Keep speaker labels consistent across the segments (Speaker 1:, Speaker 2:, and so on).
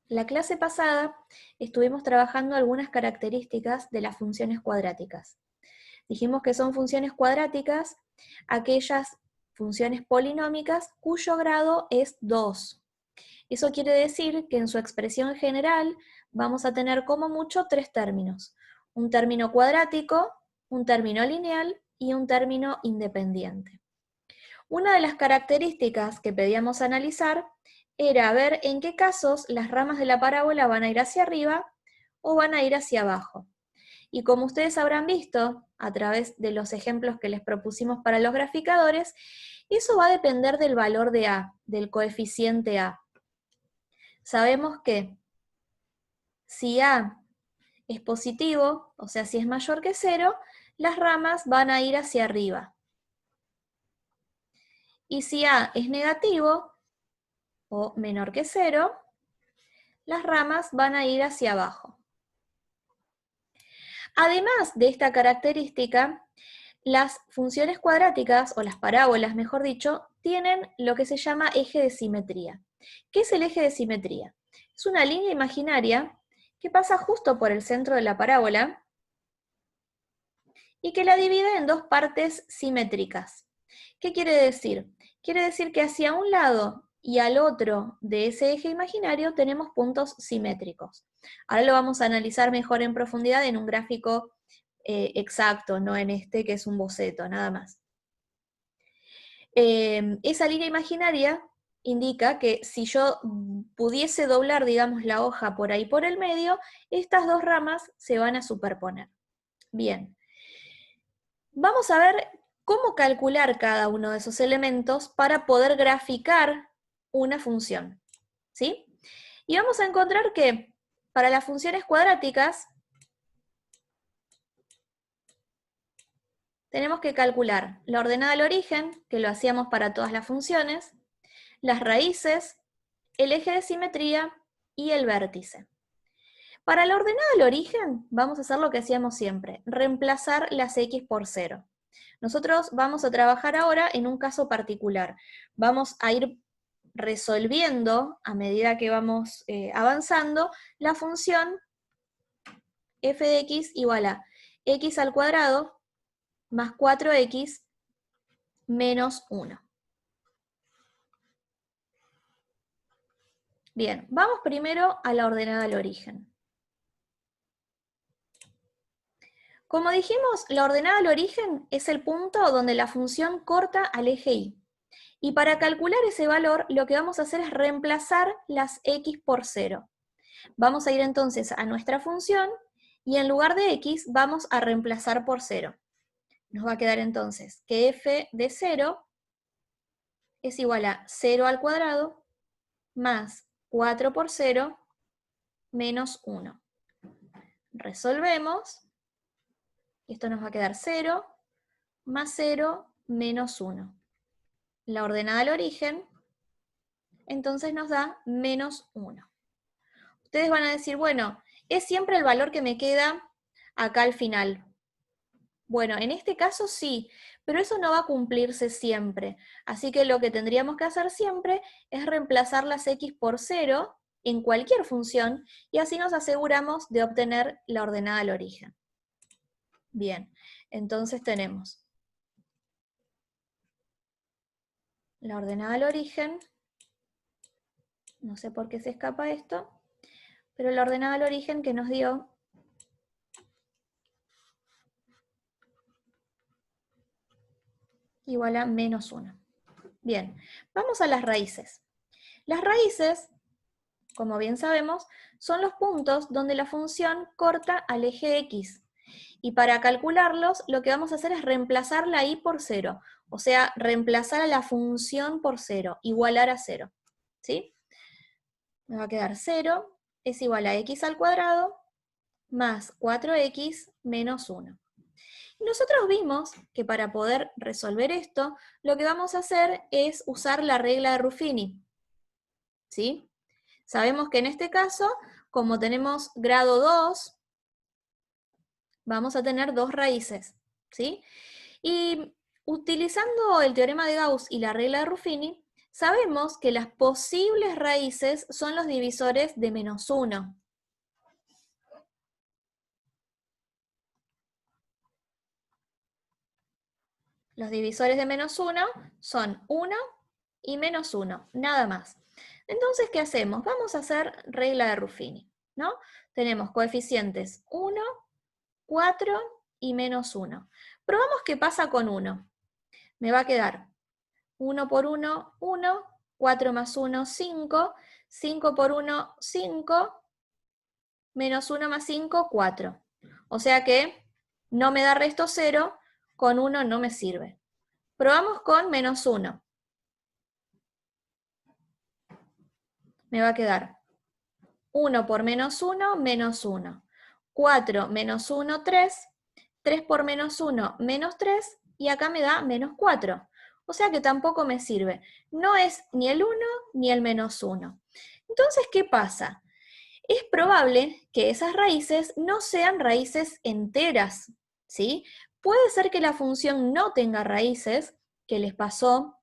Speaker 1: La clase pasada estuvimos trabajando algunas características de las funciones cuadráticas. Dijimos que son funciones cuadráticas aquellas funciones polinómicas cuyo grado es 2. Eso quiere decir que en su expresión general vamos a tener como mucho 3 términos. Un término cuadrático, un término lineal y un término independiente. Una de las características que pedíamos analizar era ver en qué casos las ramas de la parábola van a ir hacia arriba o van a ir hacia abajo. Y como ustedes habrán visto a través de los ejemplos que les propusimos para los graficadores, eso va a depender del valor de A, del coeficiente A. Sabemos que si A es positivo, o sea, si es mayor que 0, las ramas van a ir hacia arriba. Y si A es negativo, o menor que 0, las ramas van a ir hacia abajo. Además de esta característica, las funciones cuadráticas, o las parábolas, mejor dicho, tienen lo que se llama eje de simetría. ¿Qué es el eje de simetría? Es una línea imaginaria que pasa justo por el centro de la parábola y que la divide en dos partes simétricas. ¿Qué quiere decir? Quiere decir que hacia un lado y al otro de ese eje imaginario tenemos puntos simétricos. Ahora lo vamos a analizar mejor en profundidad en un gráfico exacto, no en este que es un boceto, nada más. Esa línea imaginaria indica que si yo pudiese doblar, digamos, la hoja por ahí por el medio, estas dos ramas se van a superponer. Bien. Vamos a ver cómo calcular cada uno de esos elementos para poder graficar una función, ¿sí? Y vamos a encontrar que para las funciones cuadráticas tenemos que calcular la ordenada al origen, que lo hacíamos para todas las funciones, las raíces, el eje de simetría y el vértice. Para la ordenada al origen vamos a hacer lo que hacíamos siempre, reemplazar las x por 0. Nosotros vamos a trabajar ahora en un caso particular. Vamos a ir resolviendo, a medida que vamos avanzando, la función f de x igual a x al cuadrado más 4x menos 1. Bien, vamos primero a la ordenada al origen. Como dijimos, la ordenada al origen es el punto donde la función corta al eje y. Y para calcular ese valor, lo que vamos a hacer es reemplazar las x por 0. Vamos a ir entonces a nuestra función y en lugar de x vamos a reemplazar por 0. Nos va a quedar entonces que f de 0 es igual a 0 al cuadrado más 4 por 0 menos 1. Resolvemos. Esto nos va a quedar 0 más 0 menos 1. La ordenada al origen, entonces nos da menos 1. Ustedes van a decir, bueno, ¿es siempre el valor que me queda acá al final? Bueno, en este caso sí, pero eso no va a cumplirse siempre. Así que lo que tendríamos que hacer siempre es reemplazar las x por 0 en cualquier función y así nos aseguramos de obtener la ordenada al origen. Bien, entonces tenemos la ordenada al origen, no sé por qué se escapa esto, pero la ordenada al origen que nos dio igual a menos 1. Bien, vamos a las raíces. Las raíces, como bien sabemos, son los puntos donde la función corta al eje x. Y para calcularlos, lo que vamos a hacer es reemplazar la y por 0. O sea, reemplazar a la función por 0, igualar a 0. ¿Sí? Me va a quedar 0 es igual a x al cuadrado más 4x menos 1. Y nosotros vimos que para poder resolver esto, lo que vamos a hacer es usar la regla de Ruffini. ¿Sí? Sabemos que en este caso, como tenemos grado 2, vamos a tener dos raíces, ¿sí? Y utilizando el teorema de Gauss y la regla de Ruffini, Sabemos que las posibles raíces son los divisores de menos 1. Los divisores de menos 1 son 1 y menos 1, nada más. Entonces, ¿qué hacemos? Vamos a hacer regla de Ruffini, ¿no? Tenemos coeficientes 1, 4 y menos 1. Probamos qué pasa con 1. Me va a quedar 1 por 1, 1, 4 más 1, 5, 5 por 1, 5, menos 1 más 5, 4. O sea que no me da resto 0, con 1 no me sirve. Probamos con menos 1. Me va a quedar 1 por menos 1, menos 1. 4 menos 1, 3. 3 por menos 1, menos 3. Y acá me da menos 4. O sea que tampoco me sirve. No es ni el 1 ni el menos 1. Entonces, ¿qué pasa? Es probable que esas raíces no sean raíces enteras, ¿sí? Puede ser que la función no tenga raíces, que les pasó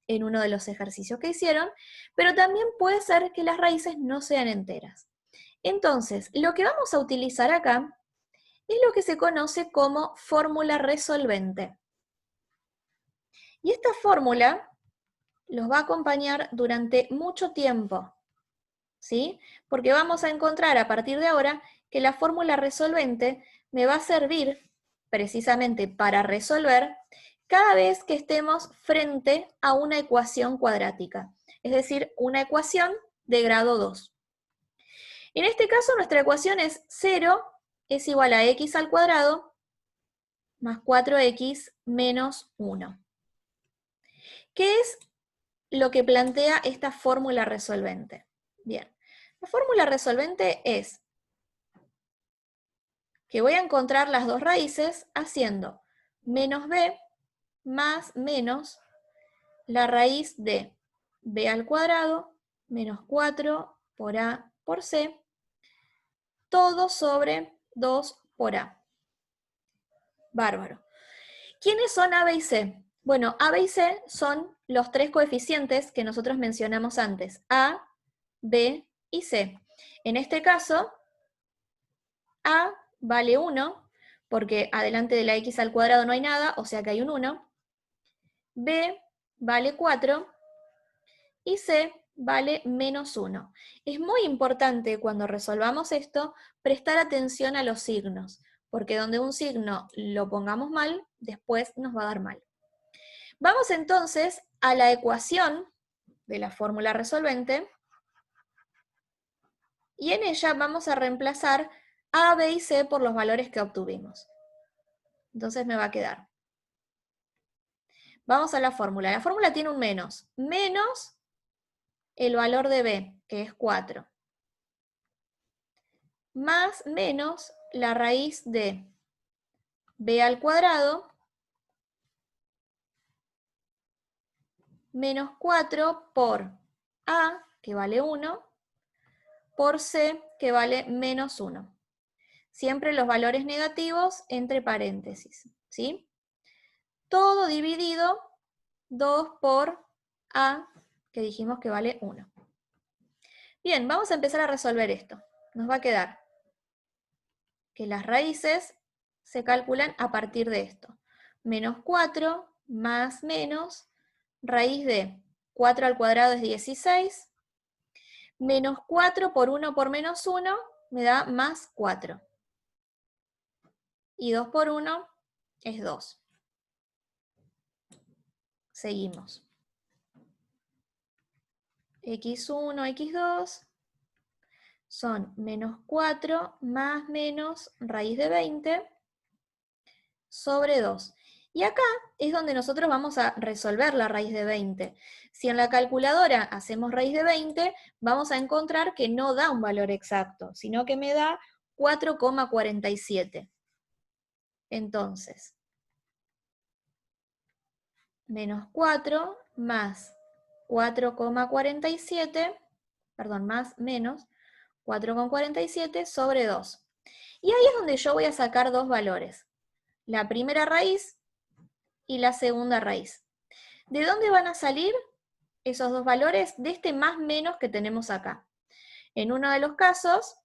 Speaker 1: en uno de los ejercicios que hicieron, pero también puede ser que las raíces no sean enteras. Entonces, lo que vamos a utilizar acá es lo que se conoce como fórmula resolvente. Y esta fórmula los va a acompañar durante mucho tiempo, ¿sí? Porque vamos a encontrar a partir de ahora que la fórmula resolvente me va a servir precisamente para resolver cada vez que estemos frente a una ecuación cuadrática, es decir, una ecuación de grado 2. En este caso, nuestra ecuación es 0 es igual a x al cuadrado más 4x menos 1. ¿Qué es lo que plantea esta fórmula resolvente? Bien, la fórmula resolvente es que voy a encontrar las dos raíces haciendo menos b más menos la raíz de b al cuadrado menos 4 por a por c, todo sobre 2 por a. Bárbaro. ¿Quiénes son a, b y c? Bueno, a, b y c son los tres coeficientes que nosotros mencionamos antes, a, b y c. En este caso, a vale 1, porque adelante de la x al cuadrado no hay nada, o sea que hay un 1. B vale 4 y C vale menos 1. Es muy importante cuando resolvamos esto prestar atención a los signos, porque donde un signo lo pongamos mal, después nos va a dar mal. Vamos entonces a la ecuación de la fórmula resolvente y en ella vamos a reemplazar a, b y c por los valores que obtuvimos. Entonces me va a quedar. Vamos a la fórmula. La fórmula tiene un menos. Menos el valor de b, que es 4. Más menos la raíz de b al cuadrado menos 4 por a, que vale 1, por c, que vale menos 1. Siempre los valores negativos entre paréntesis, ¿sí? Todo dividido 2 por a, que dijimos que vale 1. Bien, vamos a empezar a resolver esto. Nos va a quedar que las raíces se calculan a partir de esto. Menos 4 más menos raíz de 4 al cuadrado es 16, menos 4 por 1 por menos 1 me da más 4. Y 2 por 1 es 2. Seguimos. x1, x2 son menos 4 más menos raíz de 20 sobre 2. Y acá es donde nosotros vamos a resolver la raíz de 20. Si en la calculadora hacemos raíz de 20, vamos a encontrar que no da un valor exacto, sino que me da 4,47. Entonces, menos 4 más 4,47, perdón, más menos 4,47 sobre 2. Y ahí es donde yo voy a sacar dos valores. La primera raíz y la segunda raíz. ¿De dónde van a salir? esos dos valores de este más menos que tenemos acá. En uno de los casos,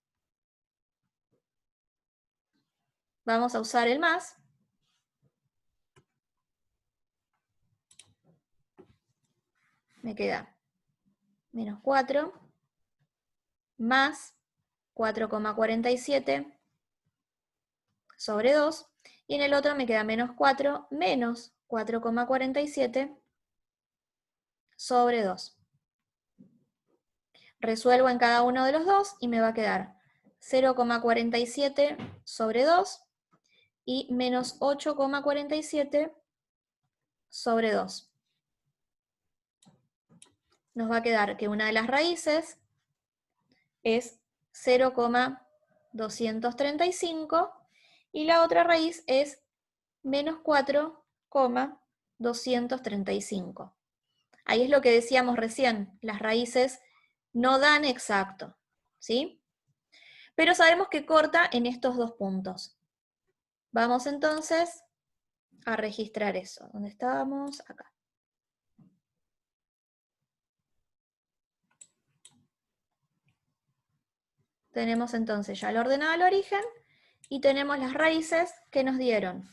Speaker 1: vamos a usar el más. Me queda menos 4 más 4,47 sobre 2. Y en el otro me queda menos 4 menos 4,47 sobre 2. Resuelvo en cada uno de los dos y me va a quedar 0,47 sobre 2 y menos 8,47 sobre 2. Nos va a quedar que una de las raíces es 0,235 y la otra raíz es menos 4,235. Ahí es lo que decíamos recién, las raíces no dan exacto, ¿sí? Pero sabemos que corta en estos dos puntos. Vamos entonces a registrar eso. ¿Dónde estábamos? Acá. Tenemos entonces ya el ordenado al origen y tenemos las raíces que nos dieron.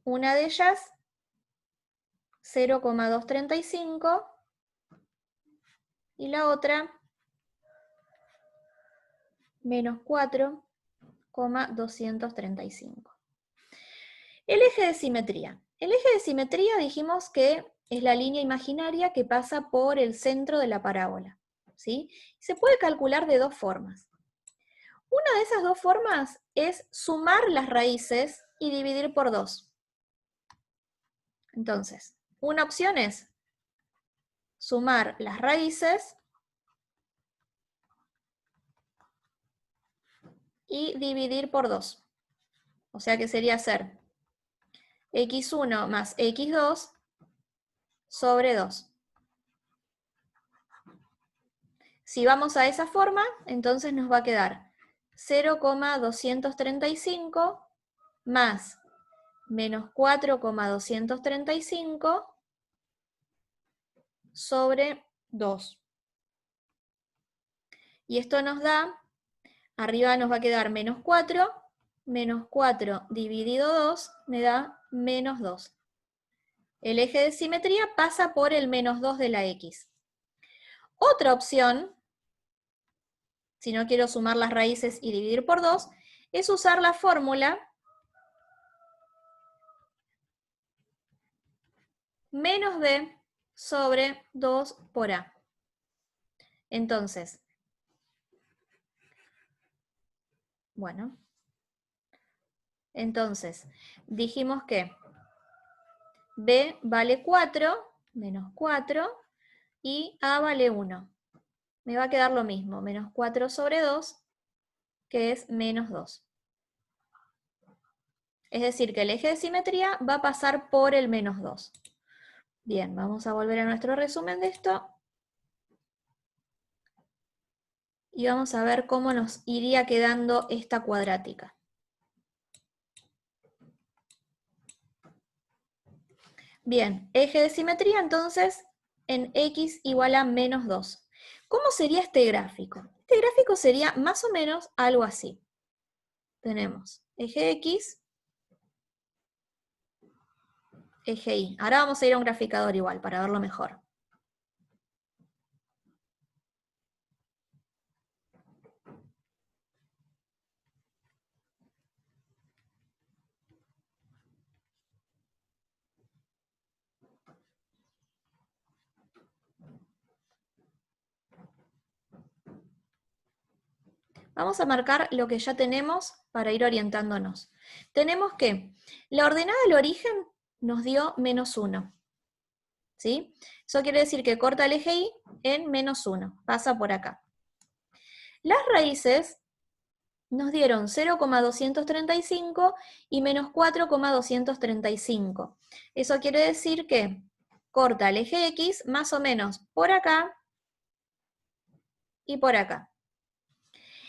Speaker 1: Una de ellas, 0,235, y la otra, menos 4,235. El eje de simetría. El eje de simetría dijimos que es la línea imaginaria que pasa por el centro de la parábola, ¿sí? Se puede calcular de dos formas. Una de esas dos formas es sumar las raíces y dividir por 2. Entonces, una opción es sumar las raíces y dividir por 2. O sea que sería hacer x1 más x2 sobre 2. Si vamos a esa forma, entonces nos va a quedar 0,235 más menos 4,235 sobre 2. Y esto nos da, arriba nos va a quedar menos 4 dividido 2 me da menos 2. El eje de simetría pasa por el menos 2 de la x. Otra opción, si no quiero sumar las raíces y dividir por 2, es usar la fórmula menos b sobre 2 por a. Entonces, bueno, entonces dijimos que b vale 4, menos 4, y a vale 1. Me va a quedar lo mismo, menos 4 sobre 2, que es menos 2. Es decir, que el eje de simetría va a pasar por el menos 2. Bien, vamos a volver a nuestro resumen de esto. Y vamos a ver cómo nos iría quedando esta cuadrática. Bien, eje de simetría entonces en x igual a menos 2. ¿Cómo sería este gráfico? Este gráfico sería más o menos algo así. Tenemos eje x, eje y. Ahora vamos a ir a un graficador igual para verlo mejor. Vamos a marcar lo que ya tenemos para ir orientándonos. Tenemos que la ordenada del origen nos dio menos 1. ¿Sí? Eso quiere decir que corta el eje y en menos 1. Pasa por acá. Las raíces nos dieron 0,235 y menos 4,235. Eso quiere decir que corta el eje X más o menos por acá y por acá.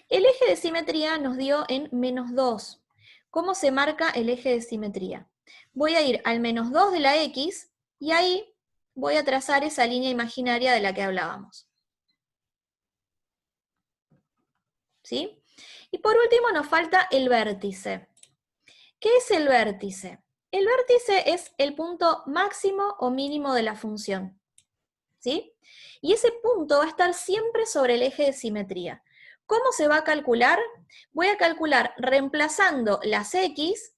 Speaker 1: El eje de simetría nos dio en menos 2. ¿Cómo se marca el eje de simetría? Voy a ir al menos 2 de la X y ahí voy a trazar esa línea imaginaria de la que hablábamos. ¿Sí? Y por último nos falta el vértice. ¿Qué es el vértice? El vértice es el punto máximo o mínimo de la función. ¿Sí? Y ese punto va a estar siempre sobre el eje de simetría. ¿Cómo se va a calcular? Voy a calcular reemplazando las x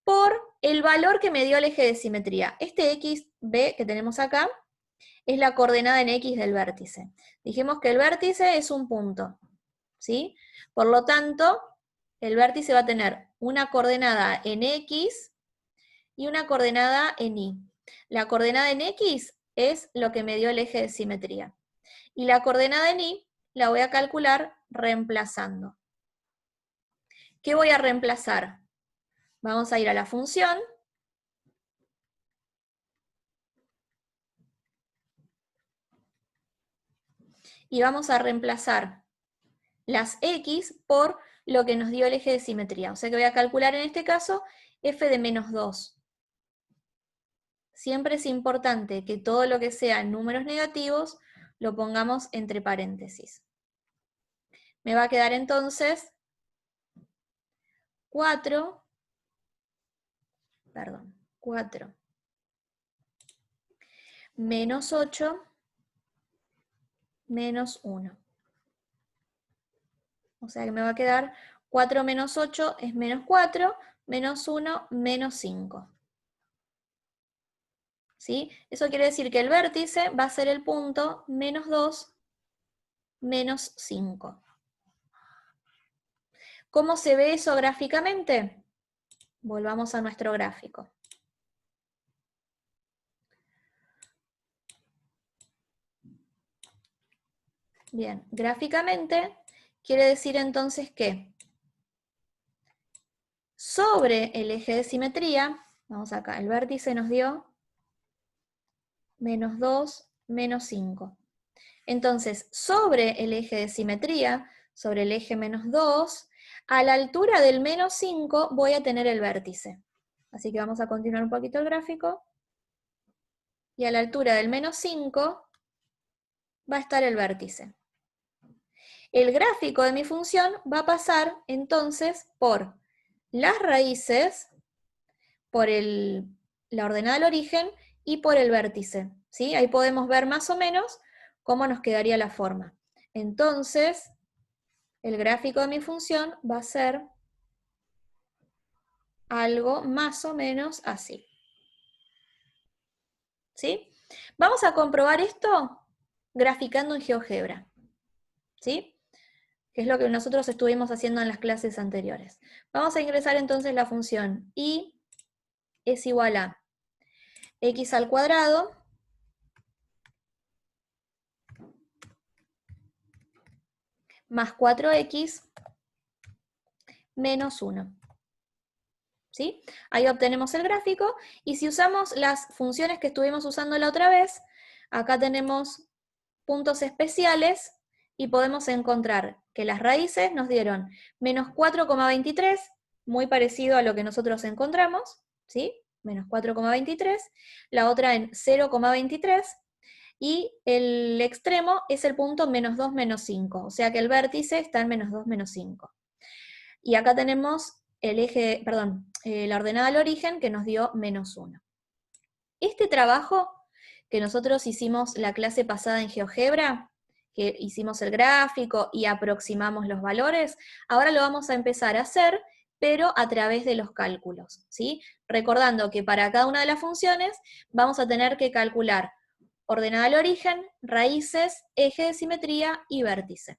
Speaker 1: por el valor que me dio el eje de simetría. Este xb que tenemos acá es la coordenada en x del vértice. Dijimos que el vértice es un punto, ¿sí? Por lo tanto, el vértice va a tener una coordenada en x y una coordenada en y. La coordenada en x es lo que me dio el eje de simetría. Y la coordenada en y la voy a calcular reemplazando. ¿Qué voy a reemplazar? Vamos a ir a la función. Y vamos a reemplazar las x por lo que nos dio el eje de simetría. O sea que voy a calcular en este caso f de menos 2. Siempre es importante que todo lo que sea números negativos lo pongamos entre paréntesis. Me va a quedar entonces 4 menos 8 menos 1. O sea que me va a quedar 4 menos 8 es menos 4, menos 1 menos 5. ¿Sí? Eso quiere decir que el vértice va a ser el punto menos 2 menos 5. ¿Cómo se ve eso gráficamente? Volvamos a nuestro gráfico. Bien, gráficamente quiere decir entonces que sobre el eje de simetría, vamos acá, el vértice nos dio menos 2, menos 5. Entonces, sobre el eje de simetría, sobre el eje menos 2, a la altura del menos 5 voy a tener el vértice. Así que vamos a continuar un poquito el gráfico. Y a la altura del menos 5 va a estar el vértice. El gráfico de mi función va a pasar entonces por las raíces, por la ordenada del origen y por el vértice. ¿Sí? Ahí podemos ver más o menos cómo nos quedaría la forma. Entonces, el gráfico de mi función va a ser algo más o menos así. ¿Sí? Vamos a comprobar esto graficando en GeoGebra. ¿Sí? Que es lo que nosotros estuvimos haciendo en las clases anteriores. Vamos a ingresar entonces la función y es igual a x al cuadrado más 4x menos 1. ¿Sí? Ahí obtenemos el gráfico, y si usamos las funciones que estuvimos usando la otra vez, acá tenemos puntos especiales, y podemos encontrar que las raíces nos dieron menos 4,23, muy parecido a lo que nosotros encontramos, ¿sí? Menos 4,23, la otra en 0,23, y el extremo es el punto menos 2, menos 5, o sea que el vértice está en menos 2, menos 5. Y acá tenemos el eje, perdón, la ordenada al origen que nos dio menos 1. Este trabajo que nosotros hicimos la clase pasada en GeoGebra, que hicimos el gráfico y aproximamos los valores, ahora lo vamos a empezar a hacer, pero a través de los cálculos, ¿sí? Recordando que para cada una de las funciones vamos a tener que calcular ordenada al origen, raíces, eje de simetría y vértice.